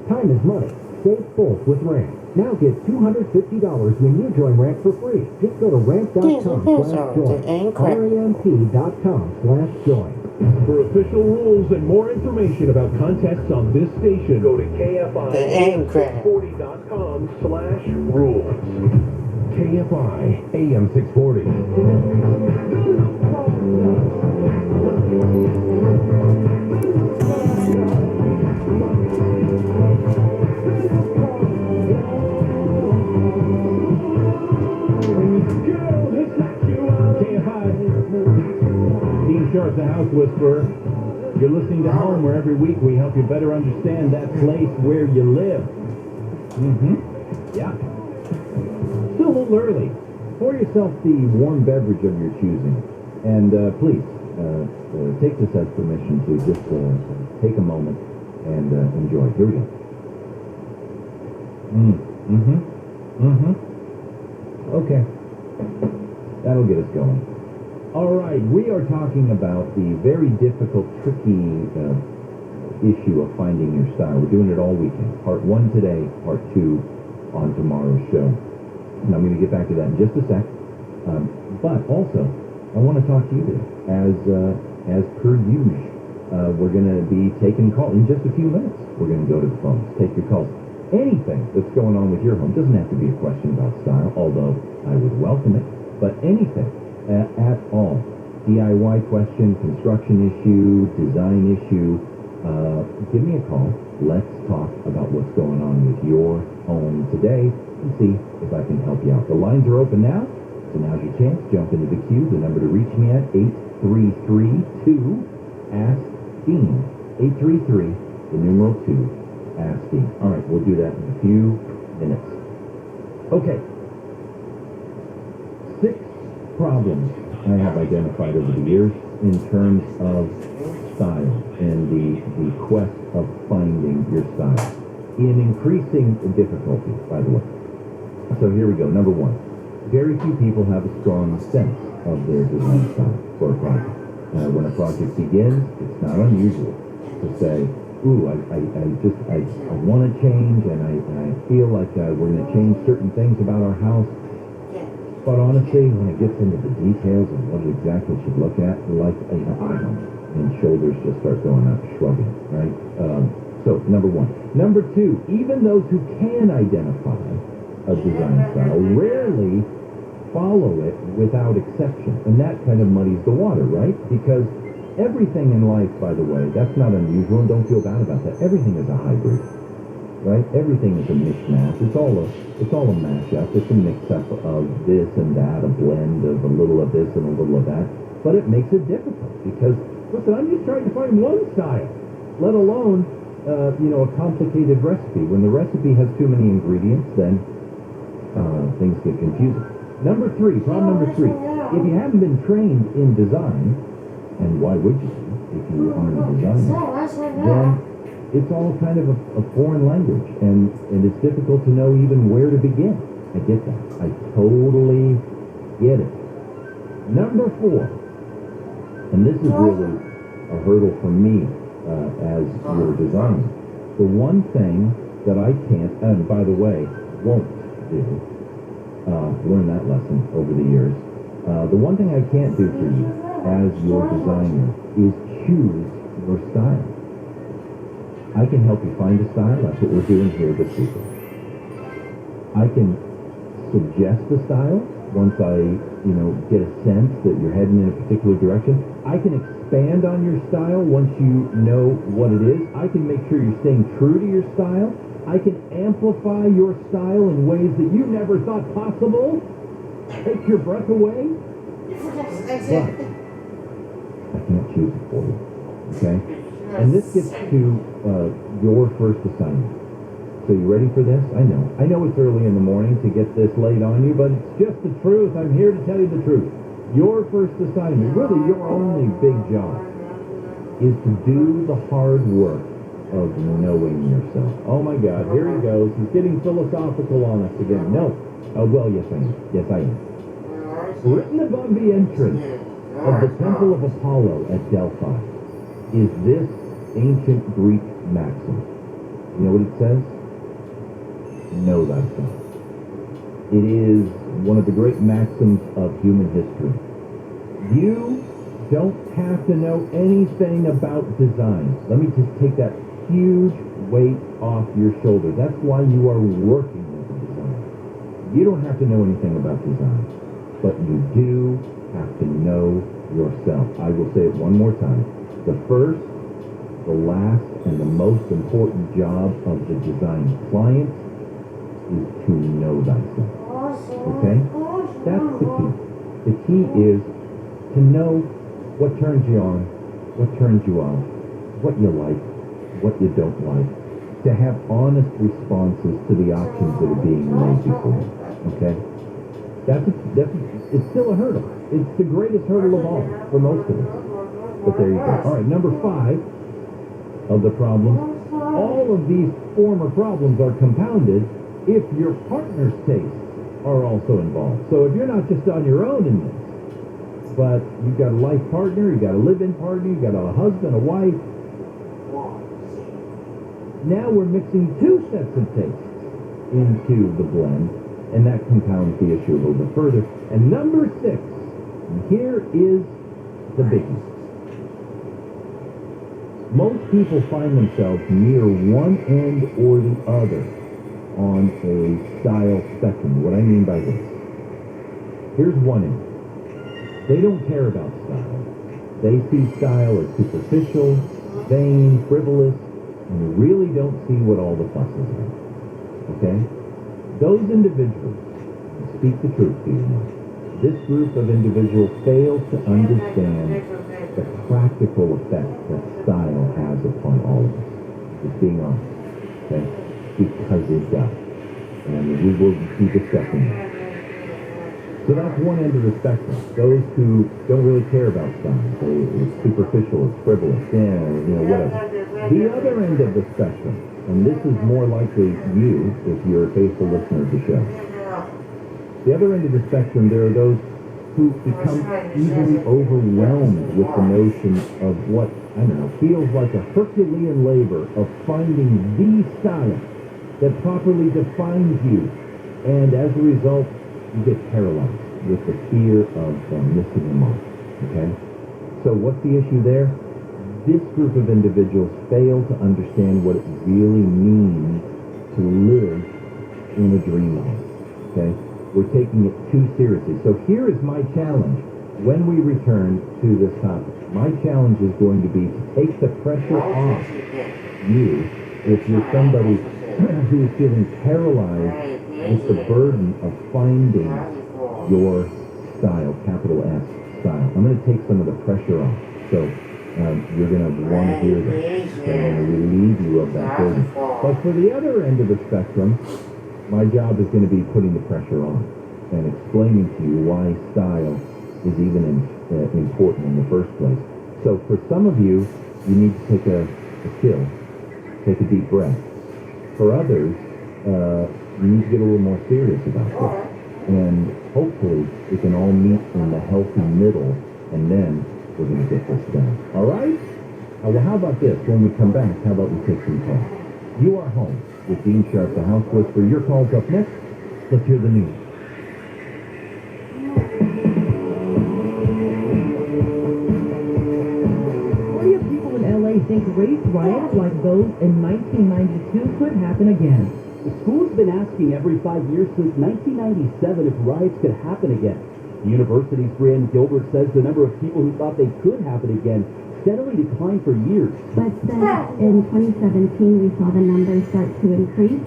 Time is money. Save both with Ramp. Now get $250 when you join Ramp for free. Just go to ramp.com/join. ramp.com/join. For official rules and more information about contests on this station, go to KFI-am640.com/rules. KFI AM 640. Sharp, the House Whisperer. You're listening to Home, where every week we help you better understand that place where you live. Yeah. Still a little early. Pour yourself the warm beverage of your choosing. And please, take this as permission to just take a moment and enjoy. Here we go. Okay. That'll get us going. All right, we are talking about the very difficult, tricky issue of finding your style. We're doing it all weekend. Part 1 today, part 2 on tomorrow's show. And I'm going to get back to that in just a sec. But also, I want to talk to you today. As per usual, we're going to be taking calls in just a few minutes. We're going to go to the phones, take your calls. Anything that's going on with your home doesn't have to be a question about style, although I would welcome it. But anything at all. DIY question, construction issue, design issue, give me a call. Let's talk about what's going on with your home today and see if I can help you out. The lines are open now, so now's your chance. Jump into the queue. The number to reach me at 833-2-ASK-DEAN. 833, the numeral 2, ASK-DEAN. All right, we'll do that in a few minutes. Okay. 6 problems I have identified over the years in terms of style and the quest of finding your style in increasing difficulty, by the way. So here we go. Number 1, very few people have a strong sense of their design style for a project. When a project begins, it's not unusual to say, ooh, I want to change, and I feel like we're going to change certain things about our house. But honestly, when it gets into the details of what it exactly should look at, like, and shoulders just start going up, shrugging, right? So, number 1. Number 2, even those who can identify a design style rarely follow it without exception. And that kind of muddies the water, right? Because everything in life, by the way, that's not unusual, and don't feel bad about that. Everything is a hybrid. Right? Everything is a mishmash. It's all a mashup. It's a mix-up of this and that, a blend of a little of this and a little of that. But it makes it difficult because, listen, I'm just trying to find one style, let alone, a complicated recipe. When the recipe has too many ingredients, then things get confusing. Problem number 3. If you haven't been trained in design, and why would you if you aren't a designer, then it's all kind of a foreign language, and it's difficult to know even where to begin. I get that. I totally get it. Number 4, and this is really a hurdle for me as your designer. The one thing that I can't, and by the way, won't do, learn that lesson over the years. The one thing I can't do for you as your designer is choose your style. I can help you find a style. That's what we're doing here this week. I can suggest the style once I, get a sense that you're heading in a particular direction. I can expand on your style once you know what it is. I can make sure you're staying true to your style. I can amplify your style in ways that you never thought possible. Take your breath away. But I can't choose it for you. Okay? And this gets to your first assignment. So you ready for this? I know it's early in the morning to get this laid on you, but it's just the truth. I'm here to tell you the truth. Your first assignment, really your only big job, is to do the hard work of knowing yourself. Oh my God, here he goes. He's getting philosophical on us again. No. Oh, well, yes I am. Yes I am. Written above the entrance of the Temple of Apollo at Delphi is this ancient Greek maxim. You know what it says? Know thyself. It is one of the great maxims of human history. You don't have to know anything about design. Let me just take that huge weight off your shoulder. That's why you are working as a designer. You don't have to know anything about design, but you do have to know yourself. I will say it one more time. The first, the last, and the most important job of the design client is to know thyself. Okay? That's the key. The key is to know what turns you on, what turns you off, what you like, what you don't like. To have honest responses to the options that are being laid before you. Okay? It's still a hurdle. It's the greatest hurdle of all for most of us. But there you go. All right, number 5 of the problems. All of these former problems are compounded if your partner's tastes are also involved. So if you're not just on your own in this, but you've got a life partner, you've got a live-in partner, you've got a husband, a wife. Now we're mixing 2 sets of tastes into the blend, and that compounds the issue a little bit further. And number 6, and here is the biggie. Most people find themselves near one end or the other on a style spectrum. What I mean by this, here's one end. They don't care about style. They see style as superficial, vain, frivolous, and really don't see what all the fuss is about. Okay? Those individuals, speak the truth to you now. This group of individuals fails to understand the practical effect that style has upon all of us. Just being honest. Okay? Because it does. And we will be discussing that. So that's one end of the spectrum. Those who don't really care about style. It's superficial, it's frivolous, whatever. The other end of the spectrum, and this is more likely you if you're a faithful listener of the show. The other end of the spectrum, there are those who become easily overwhelmed with the notion of what, feels like a Herculean labor of finding the style that properly defines you. And as a result, you get paralyzed with the fear of missing the mark. Okay? So what's the issue there? This group of individuals fail to understand what it really means to live in a dream home. Okay? We're taking it too seriously. So here is my challenge when we return to this topic. My challenge is going to be to take the pressure off you if you're somebody who is feeling paralyzed with the burden of finding your style, capital S style. I'm going to take some of the pressure off. So you're going to want to hear this. Okay? I'm going to relieve you of that burden. But for the other end of the spectrum, my job is going to be putting the pressure on and explaining to you why style is even important in the first place. So for some of you, you need to take a chill, take a deep breath. For others, you need to get a little more serious about this. And hopefully, we can all meet in the healthy middle, and then we're going to get this done. All right? Well, how about this? When we come back, how about we take some calls? You are home with Dean Sharp, the House Whisperer. Your call's up next. Let's hear the news. Plenty of people in LA think race riots like those in 1992 could happen again. The school's been asking every 5 years since 1997 if riots could happen again. The university's Brian Gilbert says the number of people who thought they could happen again steadily declined for years. But says in 2017 we saw the numbers start to increase,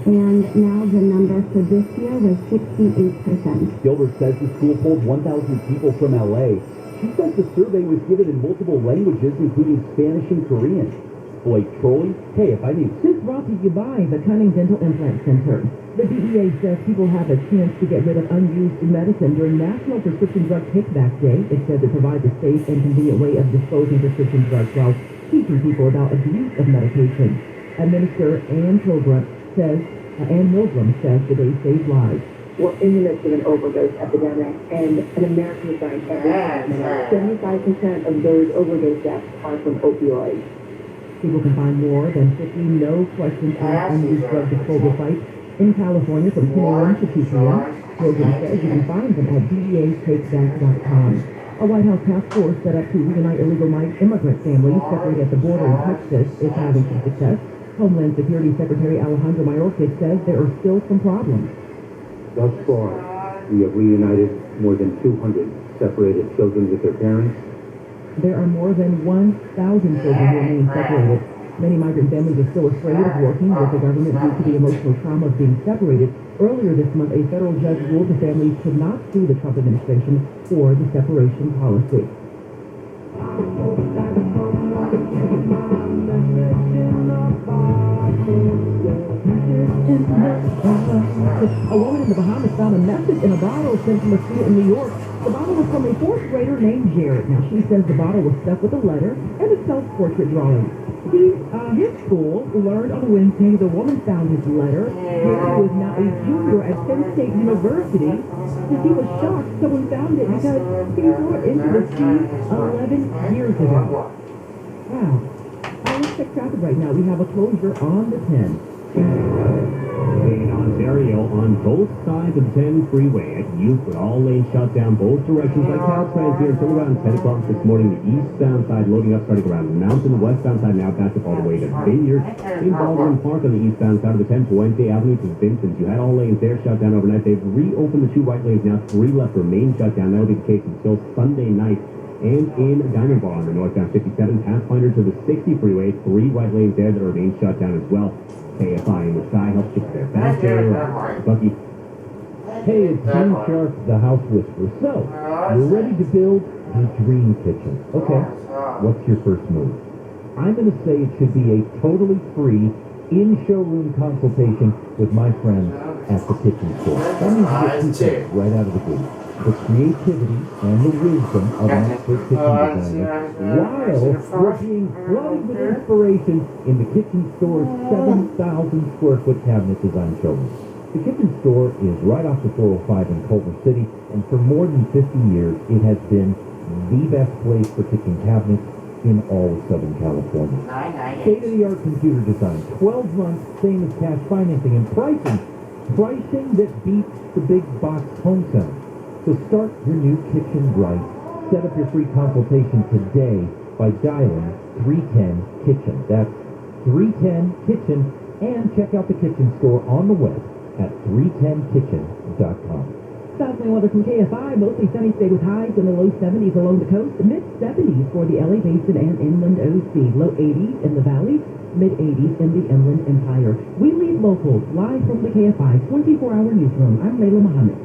and now the number for this year was 68%. Gilbert says the school polled 1,000 people from LA. She says the survey was given in multiple languages, including Spanish and Korean. Blake Trolley, KFI News. Since Rocky Goodbye, the Cunning Dental Implant Center, the DEA says people have a chance to get rid of unused medicine during National Prescription Drug Take-Back Day. It says it provides a safe and convenient way of disposing prescription drugs while teaching people about abuse of medication. Administrator Ann Milgram says the day saves lives. We're in the midst of an overdose epidemic, and in America is dying every 5 minutes. 75% of those overdose deaths are from opioids. People can find more than 50 no-questions asked unused drug disposal sites in California from 10 a.m. to 2 p.m. Pilgrim says you can find them at DEAtakeback.com. A White House task force set up to reunite illegal immigrant families separated at the border in Texas is having some success. Homeland Security Secretary Alejandro Mayorkas says there are still some problems. Thus far, we have reunited more than 200 separated children with their parents. There are more than 1,000 children who remain separated. Many migrant families are still afraid of working with the government due to the emotional trauma of being separated. Earlier this month, a federal judge ruled the families could not sue the Trump administration for the separation policy. A woman in the Bahamas found a message in a bottle sent from a student in New York. The bottle was from a fourth grader named Jared. Now, she says the bottle was stuck with a letter and a self-portrait drawing. His school learned on Wednesday the woman found his letter. He was now a junior at Penn State University. Says he was shocked someone found it because he threw it into the sea 11 years ago. Wow. Let's check traffic right now. We have a closure on the 10. In Ontario, on both sides of the 10 freeway at Youth, with all lanes shut down both directions by Caltrans here until around 10 o'clock this morning. The eastbound side loading up starting around Mountain. The westbound side now back up all the way to Vineyard. In Baldwin Park on the eastbound side of the 10 Puente Avenue to Vincent. You had all lanes there shut down overnight. They've reopened the two right lanes now. 3 left remain shut down. That will be the case until Sunday night. And in Diamond Bar on the northbound 57, Pathfinder to the 60 freeway, 3 right lanes there that remain shut down as well. KFI in the sky helps get there faster. Bucky. Hey, it's Jim Sharp, the House Whisperer. So, you're ready to build your dream kitchen. Okay, what's your first move? I'm going to say it should be a totally free in-showroom consultation with my friends at the kitchen store. That means you get 2 things right out of the gate. The creativity and the wisdom of an expert kitchen designer, while we're being flooded with inspiration in the kitchen store's 7,000 square foot cabinet design showroom. The kitchen store is right off the 405 in Culver City, and for more than 50 years, it has been the best place for kitchen cabinets in all of Southern California. State-of-the-art computer design, 12 months, same as cash financing, and pricing that beats the big box home center. So start your new kitchen right. Set up your free consultation today by dialing 310-KITCHEN. That's 310-KITCHEN, and check out the kitchen store on the web at 310kitchen.com. Southland weather from KFI, mostly sunny, stay with highs in the low 70s along the coast, mid-70s for the LA Basin and Inland OC, low 80s in the valleys, mid-80s in the Inland Empire. We lead local, live from the KFI 24-hour newsroom. I'm Layla Muhammad.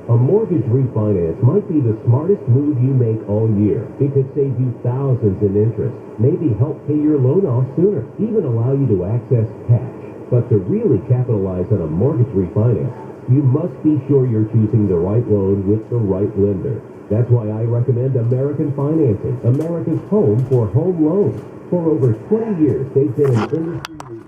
A mortgage refinance might be the smartest move you make all year. It could save you thousands in interest, maybe help pay your loan off sooner, even allow you to access cash. But to really capitalize on a mortgage refinance, you must be sure you're choosing the right loan with the right lender. That's why I recommend American Financing, America's home for home loans. For over 20 years, they've been an industry leader.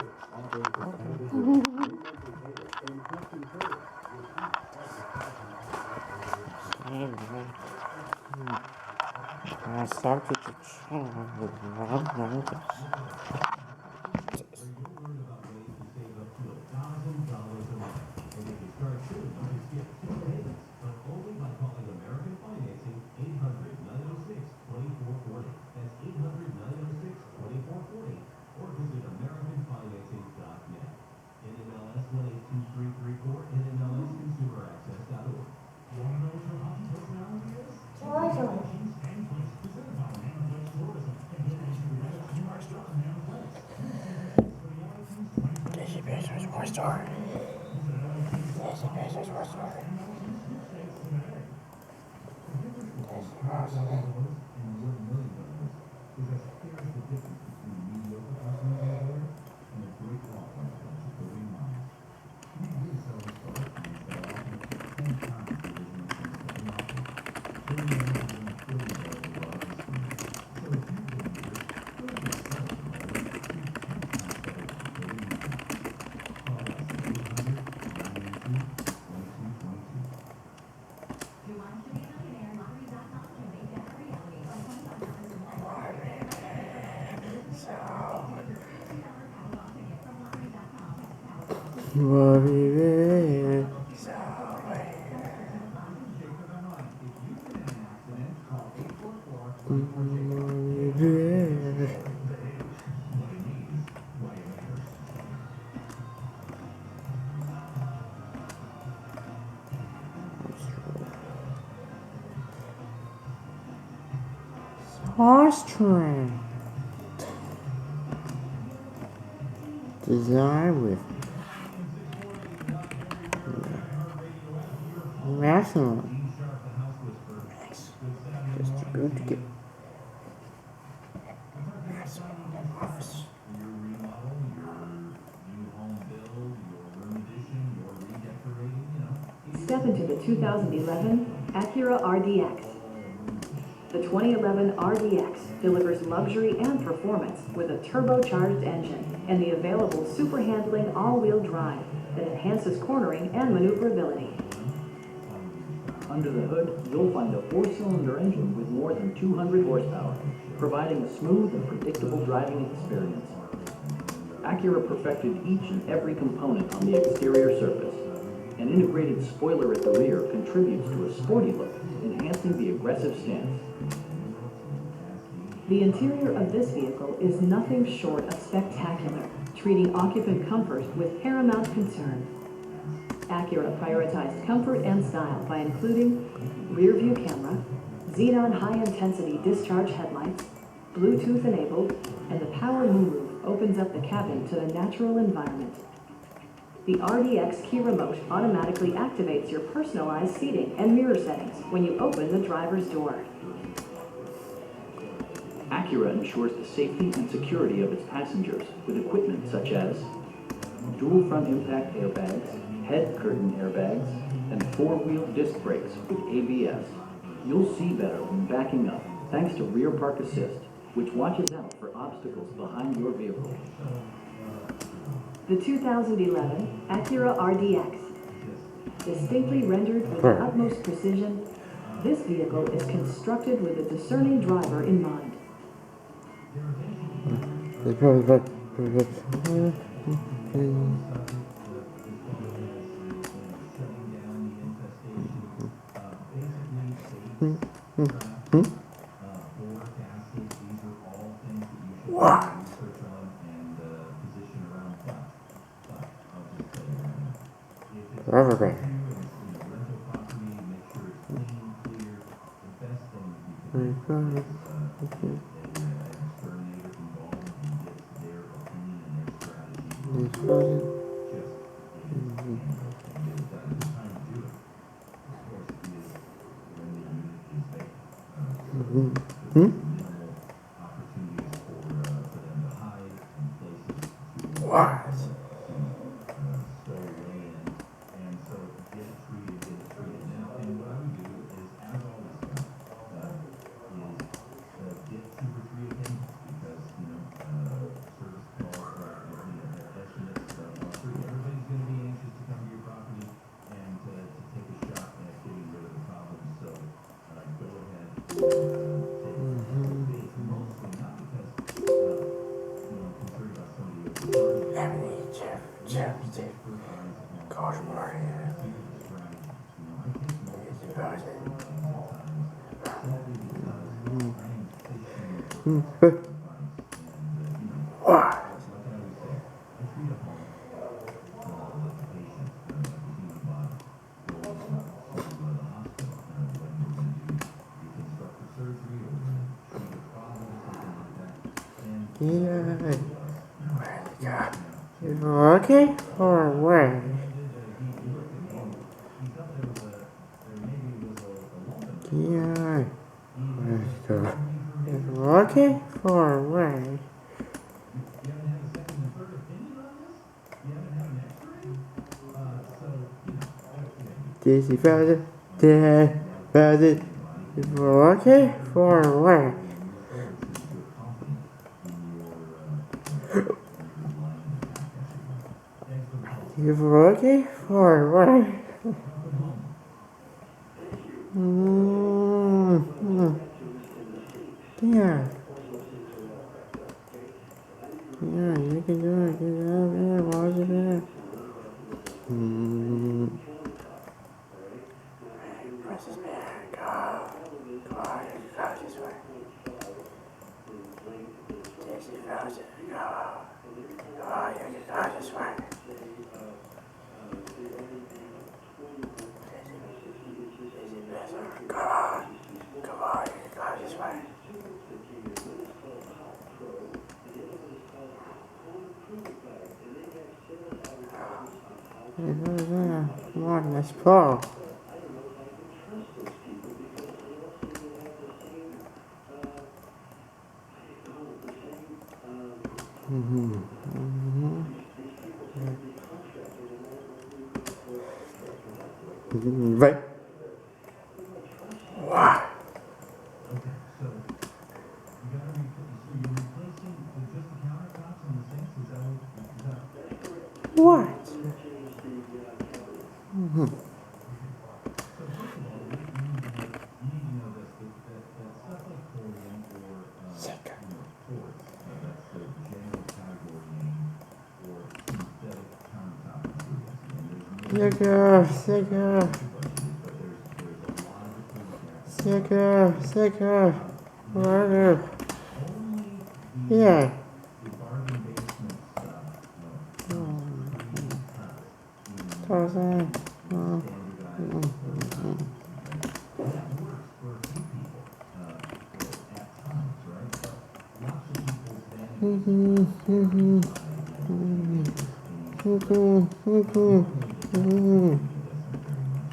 Austrian design with maximum just to go to get maximum office. Step into the 2011 Acura Rdx. The 2011 Rdx delivers luxury and performance with a turbocharged engine and the available super handling all-wheel drive that enhances cornering and maneuverability. Under the hood, you'll find a 4-cylinder engine with more than 200 horsepower, providing a smooth and predictable driving experience. Acura perfected each and every component on the exterior surface. An integrated spoiler at the rear contributes to a sporty look, enhancing the aggressive stance. The interior of this vehicle is nothing short of spectacular, treating occupant comfort with paramount concern. Acura prioritized comfort and style by including rear-view camera, xenon high-intensity discharge headlights, Bluetooth enabled, and the power moonroof opens up the cabin to the natural environment. The Rdx key remote automatically activates your personalized seating and mirror settings when you open the driver's door. Acura ensures the safety and security of its passengers with equipment such as dual front impact airbags, head curtain airbags, and 4-wheel disc brakes with ABS. You'll see better when backing up thanks to rear park assist, which watches out for obstacles behind your vehicle. The 2011 Acura Rdx. Distinctly rendered with the utmost precision, this vehicle is constructed with a discerning driver in mind. What? Everything. What? Okay, or where? Yeah, okay, for where? This is found it. Okay, for where? You're okay for what? Yeah. Yeah, you can do it. Get out there, watch it there. Come on, let's go. Vậy. Wow. What? Sicker. Water. Yeah.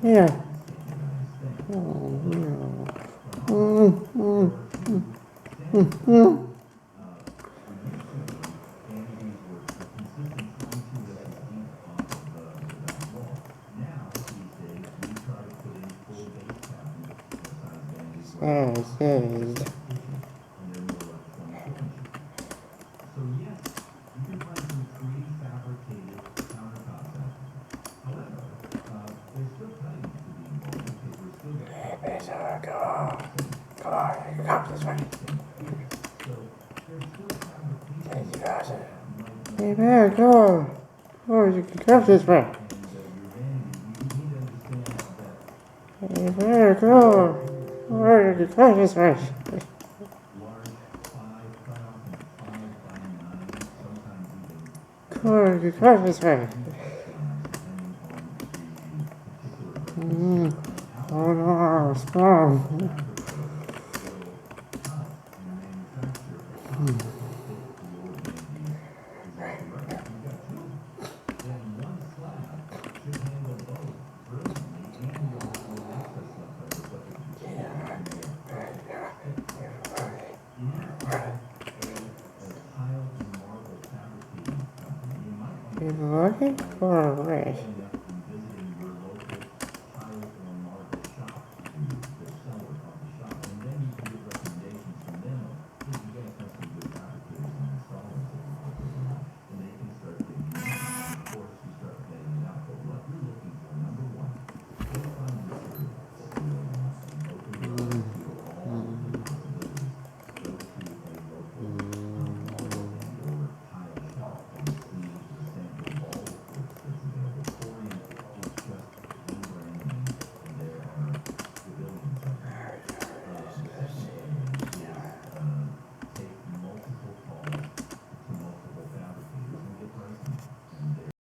Yeah. Hey, man, go. Oh, you can come this way. Hey, man, go. Oh, you can come this way. Oh, you can come this way. Oh, no, strong. You're looking for a race.